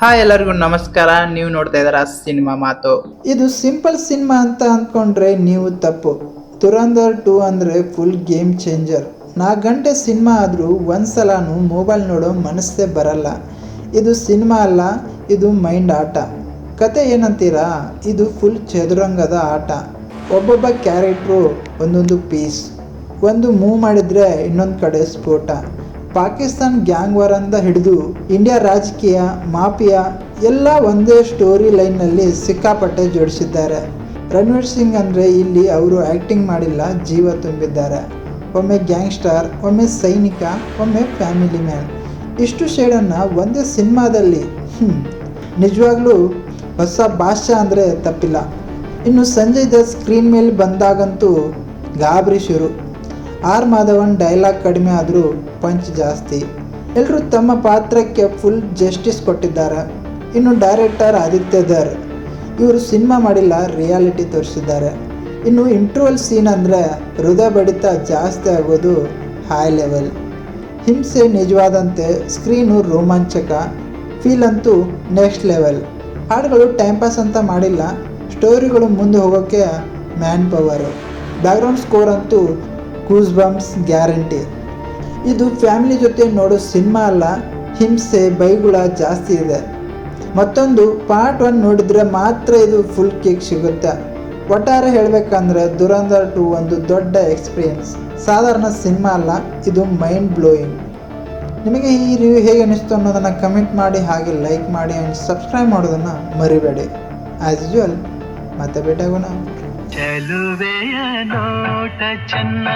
Hi ಎಲ್ಲರಿಗೂ ನಮಸ್ಕಾರ. ನೀವು ನೋಡ್ತಾ ಇದ್ದೀರಾ ಸಿನಿಮಾ ಮಾತು. ಇದು ಸಿಂಪಲ್ ಸಿನಿಮಾ ಅಂತ ಅಂದ್ಕೊಂಡ್ರೆ ನೀವು ತಪ್ಪು. ದುರಂಧರ್ 2 ಅಂದರೆ ಫುಲ್ ಗೇಮ್ ಚೇಂಜರ್. 4 ಗಂಟೆ ಸಿನಿಮಾ ಆದರೂ ಒಂದ್ಸಲನೂ ಮೊಬೈಲ್ ನೋಡೋ ಮನಸ್ಸೇ ಬರಲ್ಲ. ಇದು ಸಿನಿಮಾ ಅಲ್ಲ, ಇದು ಮೈಂಡ್ ಆಟ. ಕತೆ ಏನಂತೀರಾ? ಇದು ಫುಲ್ ಚದುರಂಗದ ಆಟ. ಒಬ್ಬೊಬ್ಬ ಕ್ಯಾರೆಕ್ಟ್ರು ಒಂದೊಂದು ಪೀಸ್. ಒಂದು ಮೂವ್ ಮಾಡಿದರೆ ಇನ್ನೊಂದು ಕಡೆ ಸ್ಫೋಟ. ಪಾಕಿಸ್ತಾನ್ ಗ್ಯಾಂಗ್ ವಾರಿಂದ ಹಿಡಿದು ಇಂಡಿಯಾ ರಾಜಕೀಯ, ಮಾಫಿಯಾ ಎಲ್ಲ ಒಂದೇ ಸ್ಟೋರಿ ಲೈನ್ನಲ್ಲಿ ಸಿಕ್ಕಾಪಟ್ಟೆ ಜೋಡಿಸಿದ್ದಾರೆ. ರಣವೀರ್ ಸಿಂಗ್ ಅಂದರೆ ಇಲ್ಲಿ ಅವರು ಆ್ಯಕ್ಟಿಂಗ್ ಮಾಡಿಲ್ಲ, ಜೀವ ತುಂಬಿದ್ದಾರೆ. ಒಮ್ಮೆ ಗ್ಯಾಂಗ್ಸ್ಟರ್, ಒಮ್ಮೆ ಸೈನಿಕ, ಒಮ್ಮೆ ಫ್ಯಾಮಿಲಿ ಮ್ಯಾನ್. ಇಷ್ಟು ಶೇಡನ್ನು ಒಂದೇ ಸಿನಿಮಾದಲ್ಲಿ ನಿಜವಾಗ್ಲೂ ಹೊಸ ಭಾಷೆ ಅಂದರೆ ತಪ್ಪಿಲ್ಲ. ಇನ್ನು ಸಂಜಯ್ ದತ್ ಸ್ಕ್ರೀನ್ ಮೇಲೆ ಬಂದಾಗಂತೂ ಗಾಬರಿ ಶುರು. ಆರ್ ಮಾಧವನ್ ಡೈಲಾಗ್ ಕಡಿಮೆ ಆದರೂ ಪಂಚ್ ಜಾಸ್ತಿ. ಎಲ್ಲರೂ ತಮ್ಮ ಪಾತ್ರಕ್ಕೆ ಫುಲ್ ಜಸ್ಟಿಸ್ ಕೊಟ್ಟಿದ್ದಾರೆ. ಇನ್ನು ಡೈರೆಕ್ಟರ್ ಆದಿತ್ಯ ಧರ್, ಇವರು ಸಿನಿಮಾ ಮಾಡಿಲ್ಲ, ರಿಯಾಲಿಟಿ ತೋರಿಸಿದ್ದಾರೆ. ಇನ್ನು ಇಂಟ್ರೋವಲ್ ಸೀನ್ ಅಂದರೆ ಹೃದಯ ಬಡಿತ ಜಾಸ್ತಿ ಆಗೋದು ಹೈ ಲೆವೆಲ್. ಹಿಂಸೆ ನಿಜವಾದಂತೆ, ಸ್ಕ್ರೀನು ರೋಮಾಂಚಕ, ಫೀಲ್ ಅಂತೂ ನೆಕ್ಸ್ಟ್ ಲೆವೆಲ್. ಹಾಡುಗಳು ಟೈಮ್ ಪಾಸ್ ಅಂತ ಮಾಡಿಲ್ಲ, ಸ್ಟೋರಿಗಳು ಮುಂದೆ ಹೋಗೋಕ್ಕೆ ಮ್ಯಾನ್ ಪವರು. ಬ್ಯಾಕ್ಗ್ರೌಂಡ್ ಸ್ಕೋರ್ ಅಂತೂ ಗೂಸ್ ಬಂಪ್ಸ್ ಗ್ಯಾರಂಟಿ. ಇದು ಫ್ಯಾಮಿಲಿ ಜೊತೆ ನೋಡೋ ಸಿನಿಮಾ ಅಲ್ಲ, ಹಿಂಸೆ ಬೈಗುಳ ಜಾಸ್ತಿ ಇದೆ. ಮತ್ತೊಂದು ಪಾರ್ಟ್ 1 ನೋಡಿದರೆ ಮಾತ್ರ ಇದು ಫುಲ್ ಕೇಕ್ ಸಿಗುತ್ತೆ. ಒಟ್ಟಾರೆ ಹೇಳಬೇಕಂದ್ರೆ ದುರಂಧರ್ 2 ಒಂದು ದೊಡ್ಡ ಎಕ್ಸ್ಪೀರಿಯನ್ಸ್. ಸಾಧಾರಣ ಸಿನಿಮಾ ಅಲ್ಲ, ಇದು ಮೈಂಡ್ ಬ್ಲೋಯಿಂಗ್. ನಿಮಗೆ ಈ ರಿವ್ಯೂ ಹೇಗೆ ಅನಿಸ್ತು ಅನ್ನೋದನ್ನು ಕಮೆಂಟ್ ಮಾಡಿ, ಹಾಗೆ ಲೈಕ್ ಮಾಡಿ ಆ್ಯಂಡ್ ಸಬ್ಸ್ಕ್ರೈಬ್ ಮಾಡೋದನ್ನು ಮರಿಬೇಡಿ. ಆ್ಯಸ್ ಯೂಶುವಲ್ ಮತ್ತೆ ಭೇಟಿಯಾಗೋಣ. ಚೆಲುವೆಯ ನೋಟ ಚೆನ್ನ